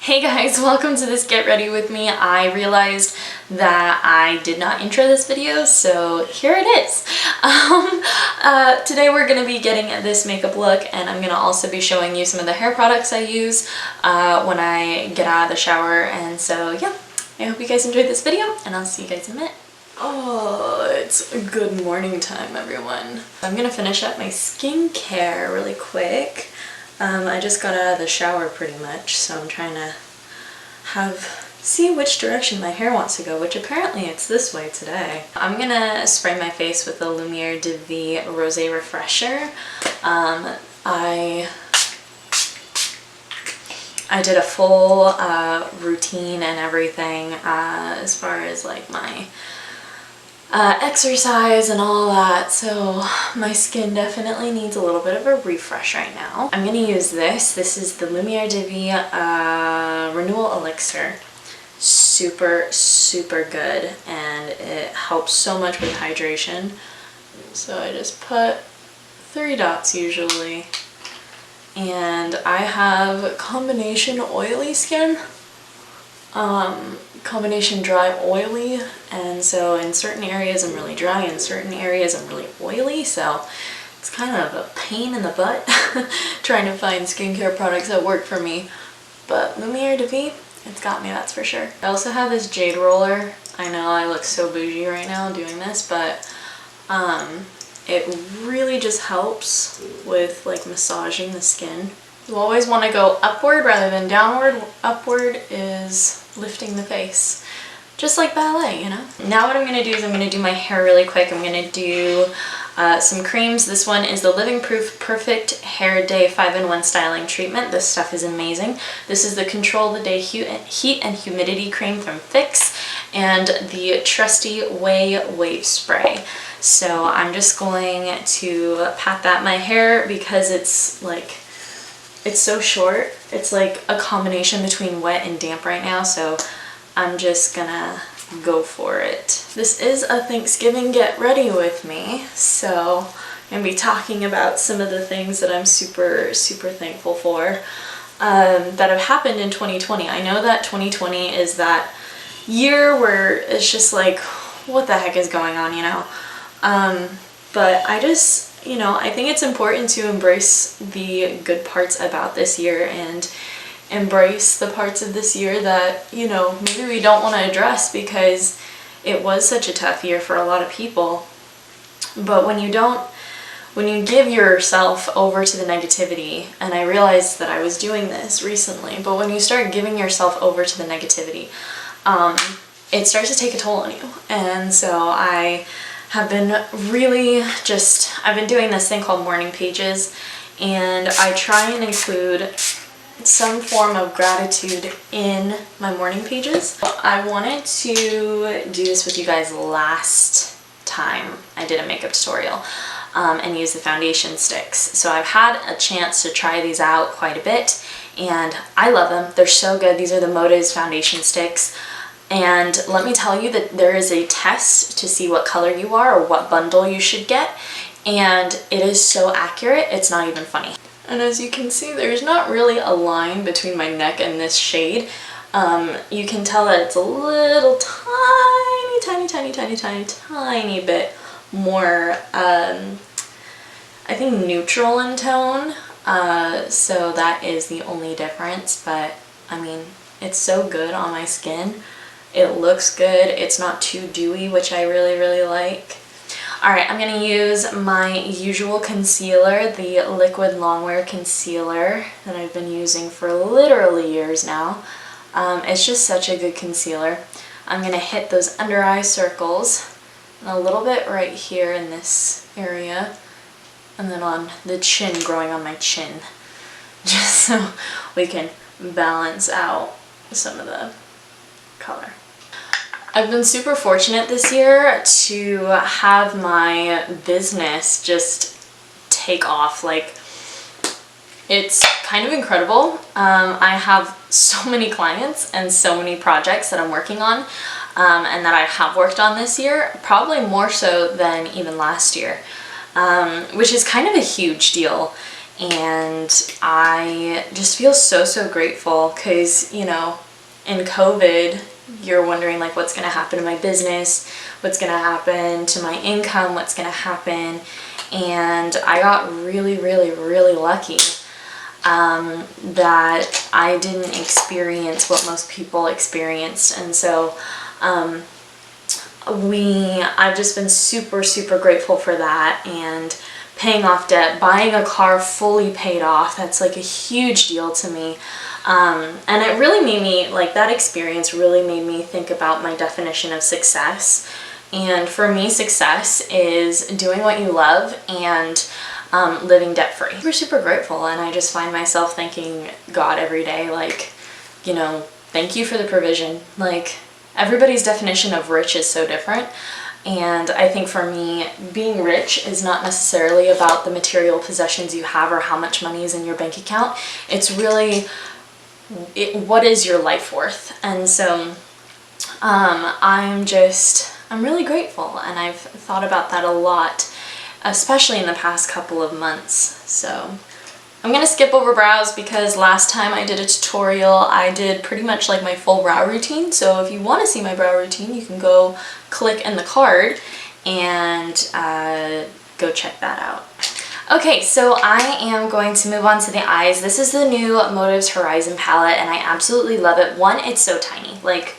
Hey guys, welcome to this Get Ready With Me. I realized that I did not intro this video, so here it is. Today we're going to be getting this makeup look, and I'm going to also be showing you some of the hair products I use when I get out of the shower. And so yeah, I hope you guys enjoyed this video, and I'll see you guys in a minute. Oh, it's good morning time, everyone. I'm going to finish up my skincare really quick. I just got out of the shower pretty much, so I'm trying to see which direction my hair wants to go, which apparently it's this way today. I'm gonna spray my face with the Lumiere de Vie Rosé Refresher. I did a full routine and everything as far as like my exercise and all that, so my skin definitely needs a little bit of a refresh right now. I'm gonna use this. This is the Lumiere de Vie Renewal Elixir. Super good, and it helps so much with hydration. So I just put 3 dots usually, and I have combination oily skin. Combination dry oily, and so in certain areas I'm really dry, in certain areas I'm really oily, so it's kind of a pain in the butt trying to find skincare products that work for me. But Lumiere de Vie, it's got me, that's for sure. I also have this jade roller. I know I look so bougie right now doing this, but it really just helps with like massaging the skin. You always want to go upward rather than downward. Upward is lifting the face, just like ballet, you know? Now what I'm going to do is I'm going to do my hair really quick. I'm going to do some creams. This one is the Living Proof Perfect Hair Day 5-in-1 Styling Treatment. This stuff is amazing. This is the Control the Day Heat and Humidity Cream from Fix, and the Trusty Wave Spray. So I'm just going to pat that in my hair because it's like, it's so short. It's like a combination between wet and damp right now, so I'm just gonna go for it. This is a Thanksgiving Get Ready With Me, so I'm gonna be talking about some of the things that I'm super thankful for that have happened in 2020. I know that 2020 is that year where it's just like, what the heck is going on, you know? But I just, you know, I think it's important to embrace the good parts about this year and embrace the parts of this year that, you know, maybe we don't want to address because it was such a tough year for a lot of people. But when you give yourself over to the negativity, and I realized that I was doing this recently, but when you start giving yourself over to the negativity, it starts to take a toll on you. And so I have been really I've been doing this thing called morning pages, and I try and include some form of gratitude in my morning pages. I wanted to do this with you guys last time I did a makeup tutorial and use the foundation sticks. So I've had a chance to try these out quite a bit, and I love them. They're so good. These are the Moda's foundation sticks. And let me tell you that there is a test to see what color you are or what bundle you should get, and it is so accurate, it's not even funny. And as you can see, there's not really a line between my neck and this shade. You can tell that it's a little tiny bit more, I think, neutral in tone. So that is the only difference, but I mean, it's so good on my skin. It looks good. It's not too dewy, which I really like. Alright, I'm going to use my usual concealer, the Liquid Longwear Concealer that I've been using for literally years now. It's just such a good concealer. I'm going to hit those under eye circles and a little bit right here in this area, and then on the chin, growing on my chin, just so we can balance out some of the color. I've been super fortunate this year to have my business just take off. Like, it's kind of incredible. I have so many clients and so many projects that I'm working on and that I have worked on this year, probably more so than even last year, which is kind of a huge deal. And I just feel so grateful because, you know, in COVID, you're wondering like what's going to happen to my business, what's going to happen to my income, what's going to happen. And I got really lucky that I didn't experience what most people experienced. And so I've just been super grateful for that, and paying off debt, buying a car fully paid off, that's like a huge deal to me. And it really made me, like, that experience really made me think about my definition of success. And for me, success is doing what you love and living debt-free. We're super grateful, and I just find myself thanking God every day, like, you know, thank you for the provision. Like, everybody's definition of rich is so different. And I think for me, being rich is not necessarily about the material possessions you have or how much money is in your bank account. It's really, what is your life worth? And so I'm really grateful, and I've thought about that a lot, especially in the past couple of months. So I'm gonna skip over brows because last time I did a tutorial, I did pretty much like my full brow routine. So if you want to see my brow routine, you can go click in the card and go check that out. Okay, so I am going to move on to the eyes. This is the new Motives Horizon palette, and I absolutely love it. One, it's so tiny. Like,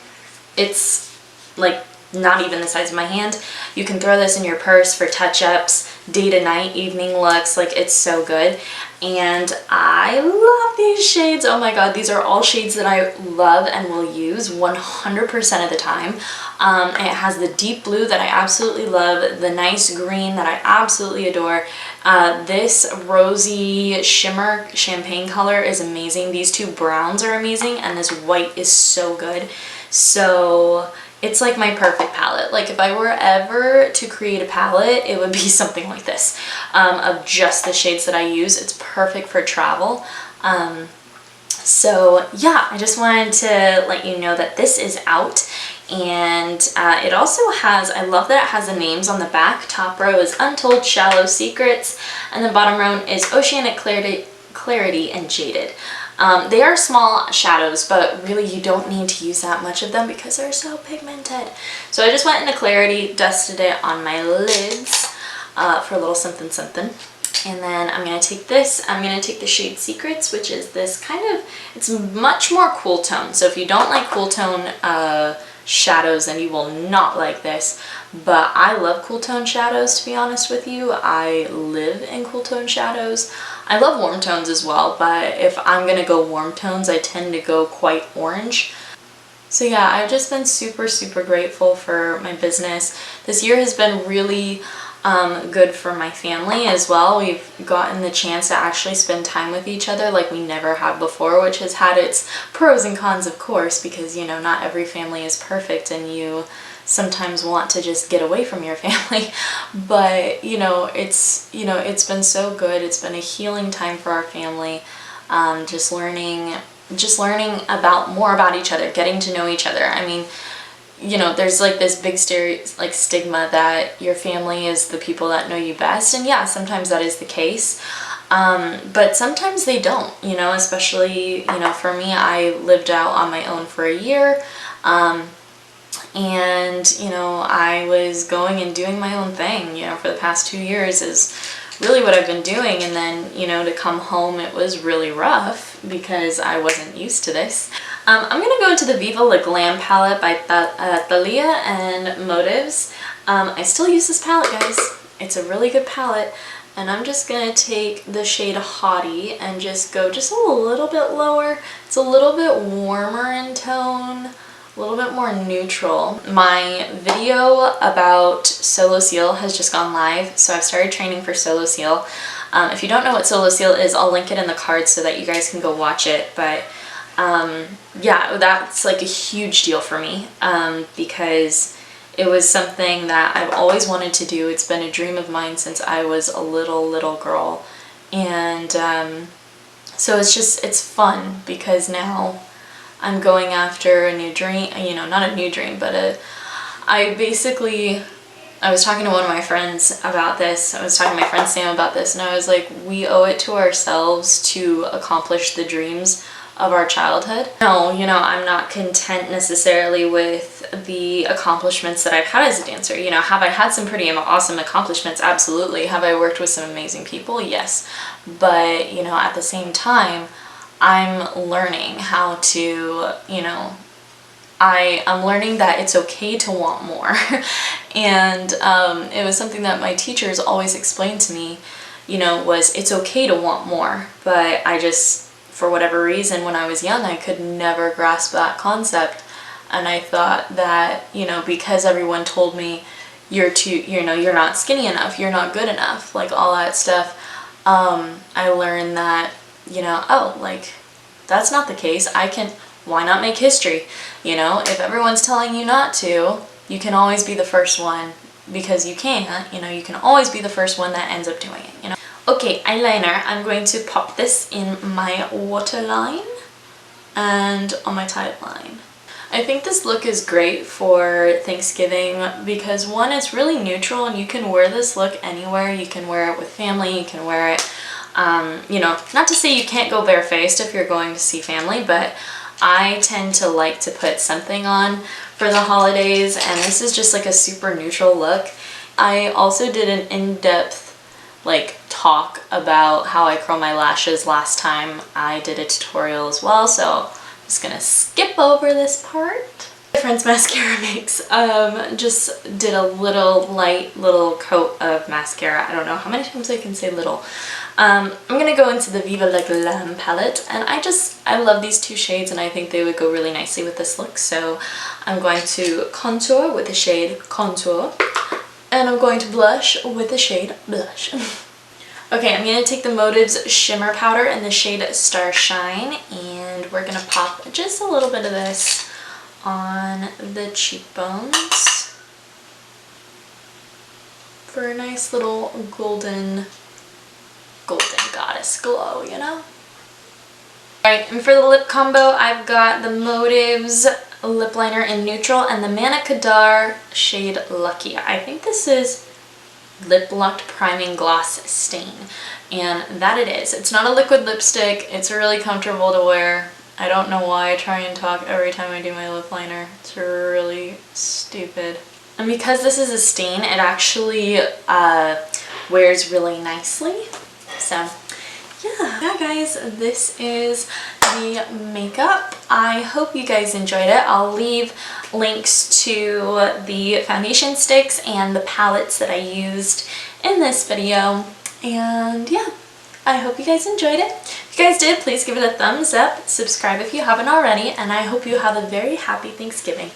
it's like not even the size of my hand. You can throw this in your purse for touch-ups, day to night, evening looks. Like, it's so good. And I love these shades. Oh my god, these are all shades that I love and will use 100% of the time. It has the deep blue that I absolutely love, the nice green that I absolutely adore. This rosy shimmer champagne color is amazing. These two browns are amazing, and this white is so good. So it's like my perfect palette. Like, if I were ever to create a palette, it would be something like this, of just the shades that I use. It's perfect for travel. So yeah, I just wanted to let you know that this is out. And it also has, I love that it has the names on the back. Top row is Untold Shallow Secrets, and the bottom row is Oceanic Clarity and Jaded. They are small shadows, but really you don't need to use that much of them because they're so pigmented. So I just went into Clarity, dusted it on my lids for a little something. And then I'm going to take this, I'm going to take the shade Secrets, which is this kind of, it's much more cool tone. So if you don't like cool tone shadows, then you will not like this. But I love cool tone shadows, to be honest with you. I live in cool tone shadows. I love warm tones as well, but if I'm going to go warm tones, I tend to go quite orange. So yeah, I've just been super grateful for my business. This year has been really good for my family as well. We've gotten the chance to actually spend time with each other like we never have before, which has had its pros and cons, of course, because, you know, not every family is perfect and you sometimes want to just get away from your family. But, it's been so good. It's been a healing time for our family. Just learning more about each other, getting to know each other. I mean, there's like this big stigma that your family is the people that know you best, and yeah, sometimes that is the case, but sometimes they don't, especially, for me, I lived out on my own for a year, and, I was going and doing my own thing, for the past 2 years is really what I've been doing, and then, to come home, it was really rough because I wasn't used to this. I'm going to go into the Viva La Glam palette by Thalia and Motives. I still use this palette, guys. It's a really good palette, and I'm just going to take the shade Haughty and just go just a little bit lower. It's a little bit warmer in tone, a little bit more neutral. My video about Solo Seal has just gone live, so I've started training for Solo Seal. If you don't know what Solo Seal is, I'll link it in the cards so that you guys can go watch it, but yeah, that's like a huge deal for me, because it was something that I've always wanted to do. It's been a dream of mine since I was a little girl, and so it's fun because now I'm going after a new dream, not a new dream, but I basically I was talking to one of my friends about this. I was talking to my friend Sam about this, and I was like, we owe it to ourselves to accomplish the dreams of our childhood. No, you know, I'm not content necessarily with the accomplishments that I've had as a dancer. You know, have I had some pretty awesome accomplishments? Absolutely. Have I worked with some amazing people? Yes. But, you know, at the same time, I'm learning how to, you know, I'm learning that it's okay to want more. And it was something that my teachers always explained to me, you know, was it's okay to want more. But I just, for whatever reason, when I was young, I could never grasp that concept. And I thought that, you know, because everyone told me you're not skinny enough, you're not good enough, like all that stuff, I learned that, you know, oh, like, that's not the case. Why not make history? You know, if everyone's telling you not to, you can always be the first one, because you can't, you know, you can always be the first one that ends up doing it, you know. Okay, eyeliner, I'm going to pop this in my waterline and on my tight line. I think this look is great for Thanksgiving because one, it's really neutral and you can wear this look anywhere. You can wear it with family, you can wear it, you know, not to say you can't go barefaced if you're going to see family, but I tend to like to put something on for the holidays, and this is just like a super neutral look. I also did an in-depth like talk about how I curl my lashes last time I did a tutorial as well, so I'm just gonna skip over this part. My friend's mascara mix, just did a light little coat of mascara. I don't know how many times I can say little. I'm gonna go into the Viva La Glam palette, and I love these two shades and I think they would go really nicely with this look, so I'm going to contour with the shade Contour, and I'm going to blush with the shade Blush. Okay, I'm going to take the Motives Shimmer Powder in the shade Starshine, and we're going to pop just a little bit of this on the cheekbones for a nice little golden goddess glow, you know? Alright, and for the lip combo, I've got the Motives lip liner in neutral and the Manna Kadar shade Lucky. I think this is Lip Locked Priming Gloss Stain, and that it is. It's not a liquid lipstick. It's really comfortable to wear. I don't know why I try and talk every time I do my lip liner. It's really stupid. And because this is a stain, it actually wears really nicely. So yeah guys, this is the makeup. I hope you guys enjoyed it. I'll leave links to the foundation sticks and the palettes that I used in this video. And yeah, I hope you guys enjoyed it. If you guys did, please give it a thumbs up, subscribe if you haven't already, and I hope you have a very happy Thanksgiving.